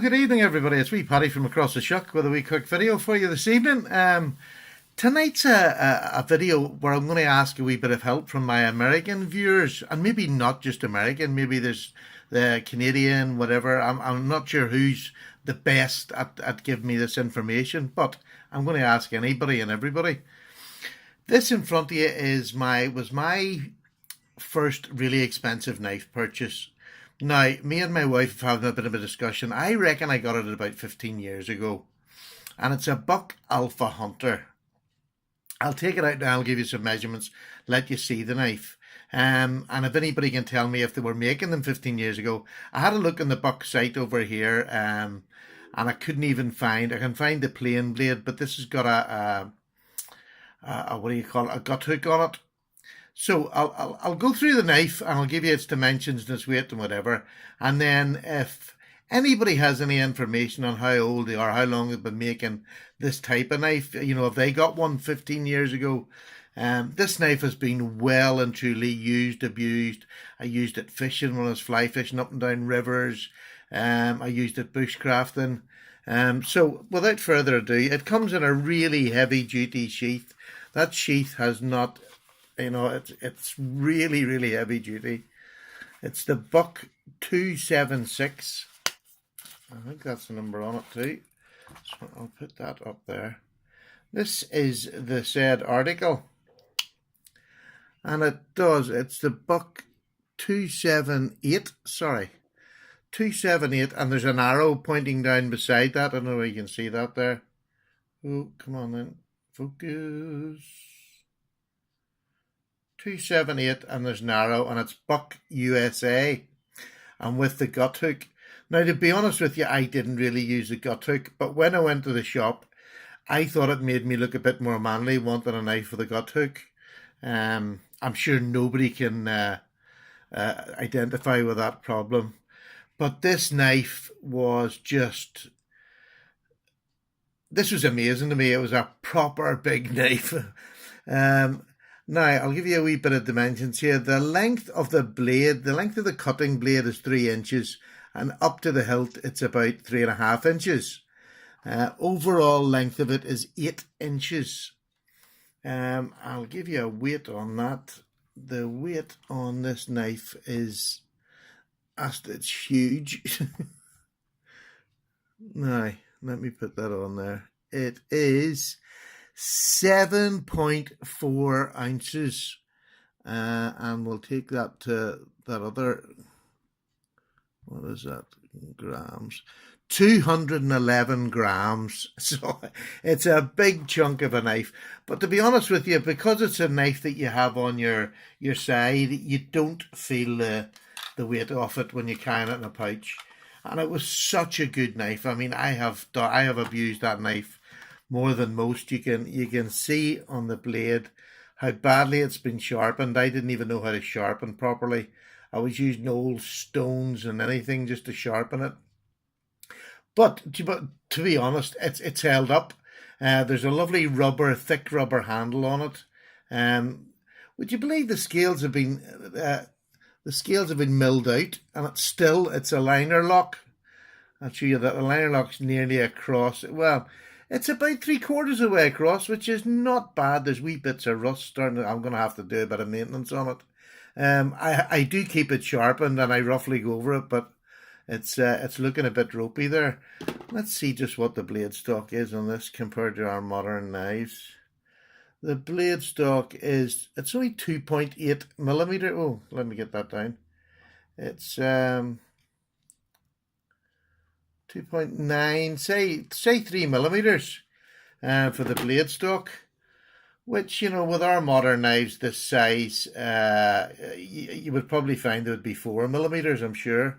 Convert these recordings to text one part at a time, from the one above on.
Well, good evening, everybody. It's wee Paddy from across the Shuck with a wee quick video for you this evening. Tonight's a video where I'm going to ask a wee bit of help from my American viewers, and maybe not just American. Maybe there's the Canadian, whatever. I'm not sure who's the best at giving me this information, but I'm going to ask anybody and everybody. This in front of you was my first really expensive knife purchase. Now, me and my wife have having a bit of a discussion. I reckon I got it about 15 years ago. And it's a Buck Alpha Hunter. I'll take it out now, I'll give you some measurements, let you see the knife. And if anybody can tell me if they were making them 15 years ago. I had a look on the Buck site over here, and I couldn't even find, I can find the plain blade, but this has got a what do you call it, a gut hook on it. So I'll go through the knife and I'll give you its dimensions and its weight and whatever. And then if anybody has any information on how old they are, how long they've been making this type of knife, you know, if they got one 15 years ago, this knife has been well and truly used, abused. I used it fishing when I was fly fishing up and down rivers. I used it bushcrafting. So without further ado, it comes in a really heavy duty sheath. That sheath has not... You know, it's really, really heavy duty. It's the Buck 276. I think that's the number on it too. So I'll put that up there. This is the said article. And it's the Buck 278, sorry. 278, and there's an arrow pointing down beside that. I don't know if you can see that there. Oh, come on then. Focus. 278, and there's an arrow, and it's Buck USA, and with the gut hook. Now, to be honest with you, I didn't really use the gut hook, but when I went to the shop, I thought it made me look a bit more manly, wanting a knife with a gut hook. I'm sure nobody can identify with that problem, but this knife was just... This was amazing to me. It was a proper big knife. Now, I'll give you a wee bit of dimensions here. The length of the blade, the length of the cutting blade is 3 inches, and up to the hilt, it's about 3.5 inches. Overall length of it is 8 inches. I'll give you a weight on that. The weight on this knife is, it's huge. Now, let me put that on there. It is 7.4 ounces, and we'll take that to that other, what is that, grams, 211 grams. So it's a big chunk of a knife, but to be honest with you, because it's a knife that you have on your side, you don't feel the weight off it when you're carrying it in a pouch. And it was such a good knife. I mean, I have abused that knife more than most. You can see on the blade how badly it's been sharpened. I didn't even know how to sharpen properly. I was using old stones and anything just to sharpen it. But to be honest, it's held up. There's a lovely thick rubber handle on it. Would you believe the scales have been milled out, and it's a liner lock. I'll show you that the liner lock's nearly across. Well, it's about 3/4 of the way across, which is not bad. There's wee bits of rust starting. I'm going to have to do a bit of maintenance on it. I do keep it sharpened, and I roughly go over it, but it's looking a bit ropey there. Let's see just what the blade stock is on this compared to our modern knives. The blade stock it's only 2.8 millimeter. Oh, let me get that down. It's 2.9, say 3 millimeters for the blade stock, which, you know, with our modern knives this size, you would probably find it would be 4 millimeters, I'm sure.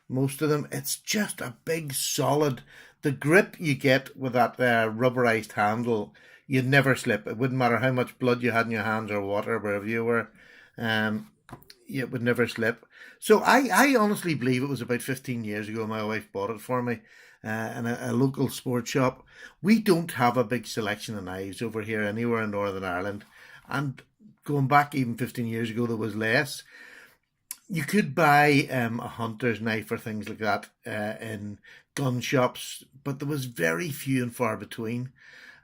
Most of them. It's just a big solid. The grip you get with that rubberized handle, you'd never slip. It wouldn't matter how much blood you had in your hands or water, wherever you were. It would never slip. So I honestly believe it was about 15 years ago my wife bought it for me in a local sports shop. We don't have a big selection of knives over here anywhere in Northern Ireland. And going back even 15 years ago, there was less. You could buy a hunter's knife or things like that in gun shops, but there was very few and far between.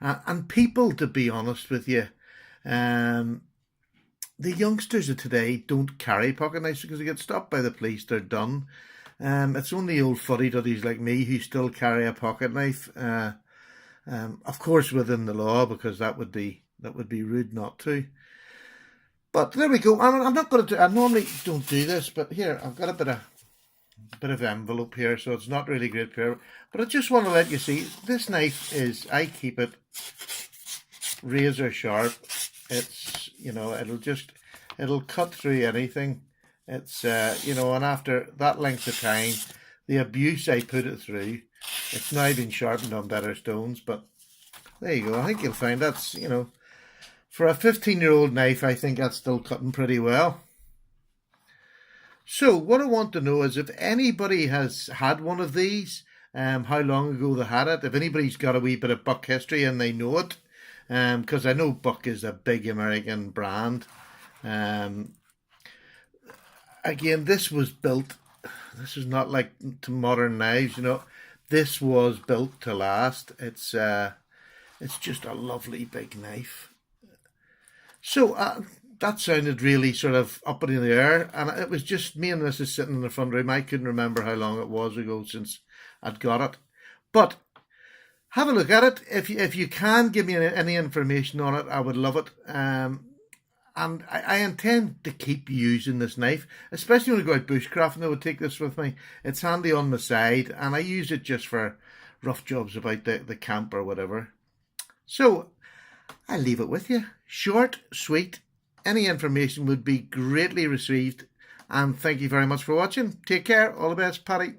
And people, to be honest with you, um, the youngsters of today don't carry pocket knives because they get stopped by the police. They're done. It's only old fuddy-duddies like me who still carry a pocket knife. Of course, within the law, because that would be rude not to. But there we go. I'm not going to. I normally don't do this, but here I've got a bit of envelope here, so it's not really great paper. But I just want to let you see this knife is. I keep it razor sharp. It's it'll cut through anything. It's and after that length of time, the abuse I put it through, it's now been sharpened on better stones. But there you go. I think you'll find that's for a 15-year-old knife, I think that's still cutting pretty well. So what I want to know is if anybody has had one of these, how long ago they had it, if anybody's got a wee bit of Buck history and they know it, because I know Buck is a big American brand. Again, this was built, this is not like to modern knives, this was built to last. It's just a lovely big knife. So that sounded really sort of up in the air, and it was just me and Mrs. sitting in the front room. I couldn't remember how long it was ago since I'd got it. But have a look at it. If you can give me any information on it, I would love it. And I intend to keep using this knife, especially when I go out bushcrafting. I would take this with me. It's handy on my side, and I use it just for rough jobs about the camp or whatever. So I'll leave it with you. Short, sweet. Any information would be greatly received. And thank you very much for watching. Take care. All the best, Paddy.